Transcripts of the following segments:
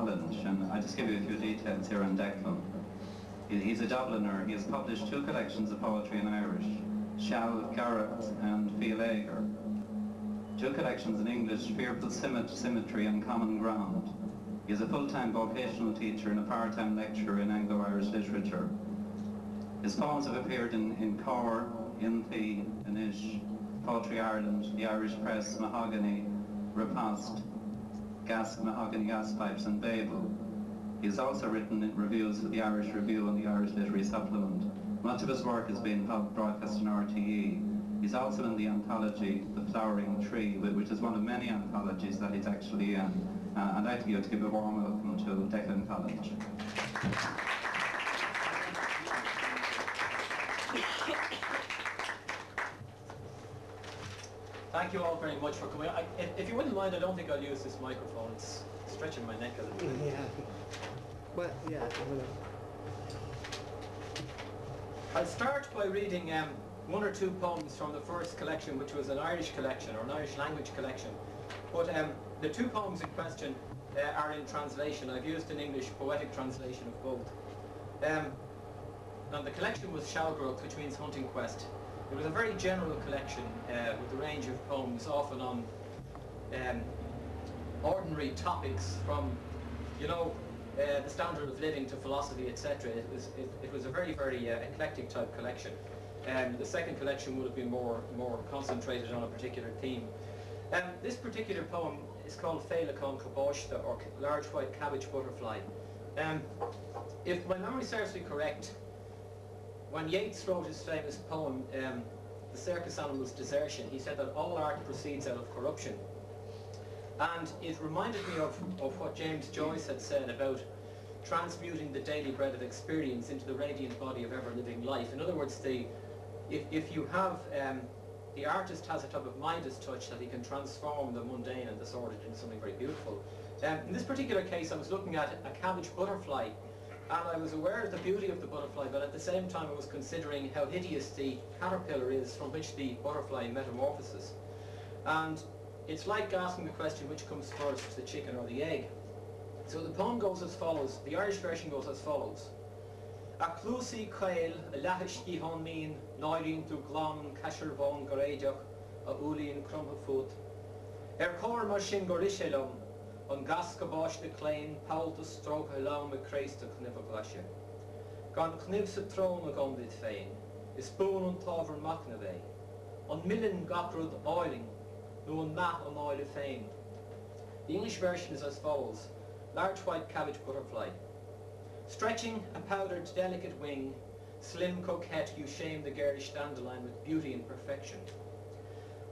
Collinge, and I'll just give you a few details here on Declan. He's a Dubliner. He has published 2 collections of poetry in Irish, Shall, Garret and Fialager. 2 collections in English, Fearful Symmetry and Common Ground. He is a full-time vocational teacher and a part-time lecturer in Anglo-Irish literature. His poems have appeared in Cor, Inthi, Inish, Poetry Ireland, the Irish Press, Mahogany, Riposte, Mahogany Gas Pipes and Babel. He has also written reviews for the Irish Review and the Irish Literary Supplement. Much of his work has been broadcast on RTE. He's also in the anthology The Flowering Tree, which is one of many anthologies that he's actually in. I'd like you to give a warm welcome to Declan Collinge. Thank you all very much for coming. If you wouldn't mind, I don't think I'll use this microphone. It's stretching my neck a little bit. Yeah. Well, yeah. I'll start by reading 1 or 2 poems from the first collection, which was an Irish collection, or an Irish language collection. But the 2 poems in question are in translation. I've used an English poetic translation of both. And the collection was Shalgrowth, which means hunting quest. It was a very general collection with a range of poems, often on ordinary topics from, the standard of living to philosophy, etc. It was a very, very eclectic type collection. The second collection would have been more concentrated on a particular theme. This particular poem is called Féileacán Cabáiste, or Large White Cabbage Butterfly. If my memory serves me correct, when Yeats wrote his famous poem, The Circus Animal's Desertion, he said that all art proceeds out of corruption. And it reminded me of what James Joyce had said about transmuting the daily bread of experience into the radiant body of ever-living life. In other words, if you have, the artist has a type of Midas touch that he can transform the mundane and the sordid into something very beautiful. In this particular case, I was looking at a cabbage butterfly, and I was aware of the beauty of the butterfly, but at the same time I was considering how hideous the caterpillar is from which the butterfly metamorphoses. And it's like asking the question, which comes first, the chicken or the egg? So the poem goes as follows, the Irish version goes as follows. A clúsaí cael a leithiscí hon mín, náirín tú glán caisiir bhán go réideach a úlíonn crumtha fút. Chóir mar sin go rite lom, an gas cabáiste cléin, páilta strócha lom a créiste chnibh glaise. Gan chnibh sa trón a gomdid féin, is bún an tábhar macna bhé. An millen gaprud áiling, nó an math an áile féin. The English version is as follows. Large white cabbage butterfly. Stretching a powdered delicate wing, slim coquette you shame the girlish dandelion with beauty and perfection.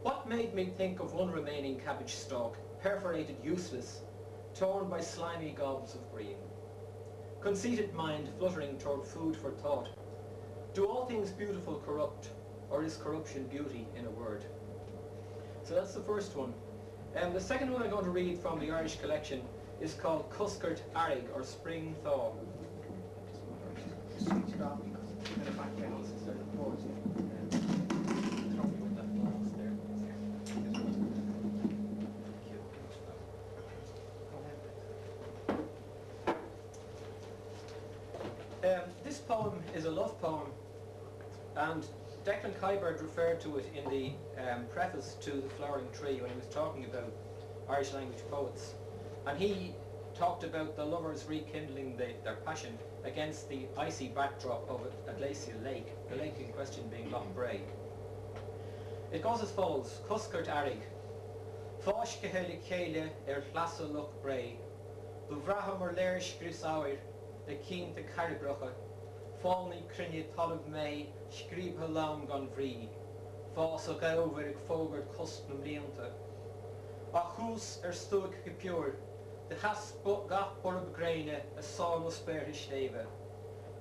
What made me think of one remaining cabbage stalk, perforated useless, torn by slimy gobs of green? Conceited mind fluttering toward food for thought. Do all things beautiful corrupt, or is corruption beauty in a word? So that's the first one. The second one I'm going to read from the Irish collection is called Cuscart Arig, or Spring Thaw. This poem is a love poem, and Declan Collinge referred to it in the preface to The Flowering Tree when he was talking about Irish language poets. And he talked about the lovers rekindling their passion against the icy backdrop of a glacial lake, the lake in question being Loch Bray. It goes as follows. Cuscart Arig. Fáis go heile chéile plasa Loch Bray. Du bhraham léir scríosáir le cínta caribrocha. Fáilní crinne talamh mé scríbtha lám gan bhrí. Fás a gabhar ag fógart custnam líonta. A chús stoic go piúr. De has gach borb graine a sáil no spéir sléve.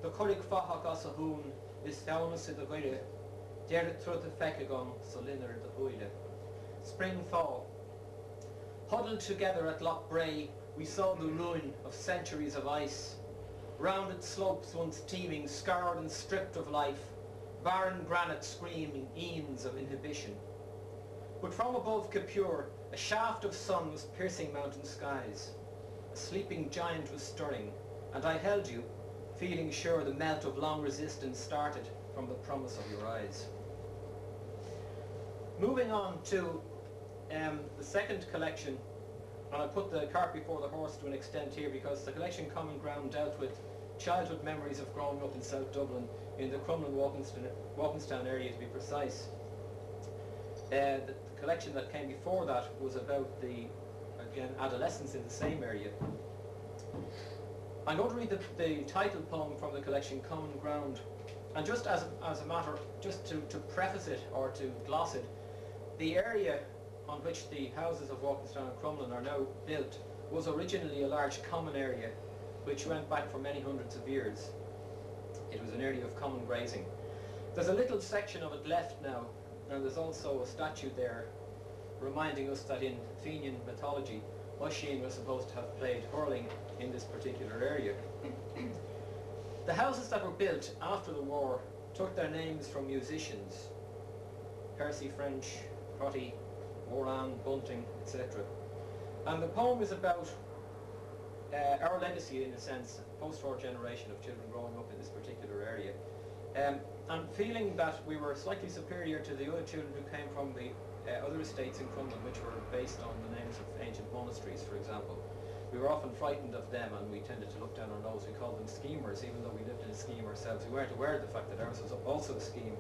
De chorig fachach as a hún is teanna sa de ghuire. Deir trud a fecagon sa linner de huile. Spring thaw. Huddled together at Loch Bray, we saw the ruin of centuries of ice. Rounded slopes once teeming, scarred and stripped of life. Barren granite screaming eons of inhibition. But from above Capure, a shaft of sun was piercing mountain skies. A sleeping giant was stirring, and I held you, feeling sure the melt of long resistance started from the promise of your eyes. Moving on to the second collection, and I put the cart before the horse to an extent here because the collection Common Ground dealt with childhood memories of growing up in South Dublin, in the Crumlin-Walkinstown area to be precise. The collection that came before that was about again, adolescence in the same area. I'm going to read the title poem from the collection Common Ground, and just as a matter, just to preface it or to gloss it, the area on which the houses of Walkinstown and Crumlin are now built was originally a large common area which went back for many hundreds of years. It was an area of common grazing. There's a little section of it left now, and there's also a statue there reminding us that in Fenian mythology, Oisin was supposed to have played hurling in this particular area. The houses that were built after the war took their names from musicians: Percy French, Crotty, Moran, Bunting, etc. And the poem is about our legacy, in a sense, post-war generation of children growing up in this particular area. And feeling that we were slightly superior to the other children who came from the other estates in Crumlin, which were based on the names of ancient monasteries, for example. We were often frightened of them, and we tended to look down our nose. We called them schemers, even though we lived in a scheme ourselves. We weren't aware of the fact that ours was also a scheme.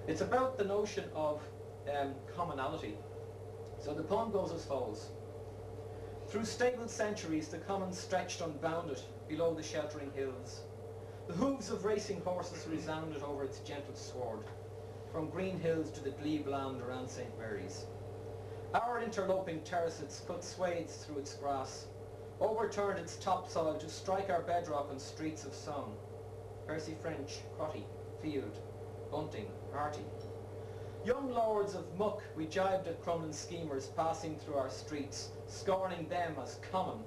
It's about the notion of commonality. So the poem goes as follows. Through stable centuries the common stretched unbounded below the sheltering hills. The hooves of racing horses resounded over its gentle sward, from green hills to the glebe land around St. Mary's. Our interloping terraces cut swathes through its grass, overturned its topsoil to strike our bedrock on streets of song. Percy French, Crotty, Field, Bunting, Harty. Young lords of muck, we jibed at Crumlin schemers passing through our streets, scorning them as common.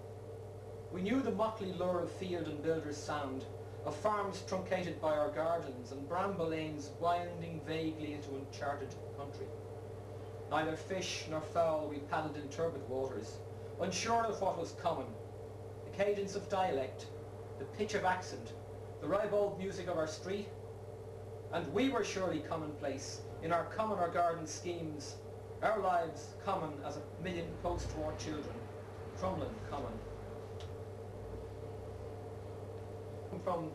We knew the motley lure of field and builder's sound, of farms truncated by our gardens and bramble lanes winding vaguely into uncharted country. Neither fish nor fowl we paddled in turbid waters, unsure of what was common, the cadence of dialect, the pitch of accent, the ribald music of our street. And we were surely commonplace in our common or garden schemes, our lives common as 1,000,000 post-war children, Crumlin common. From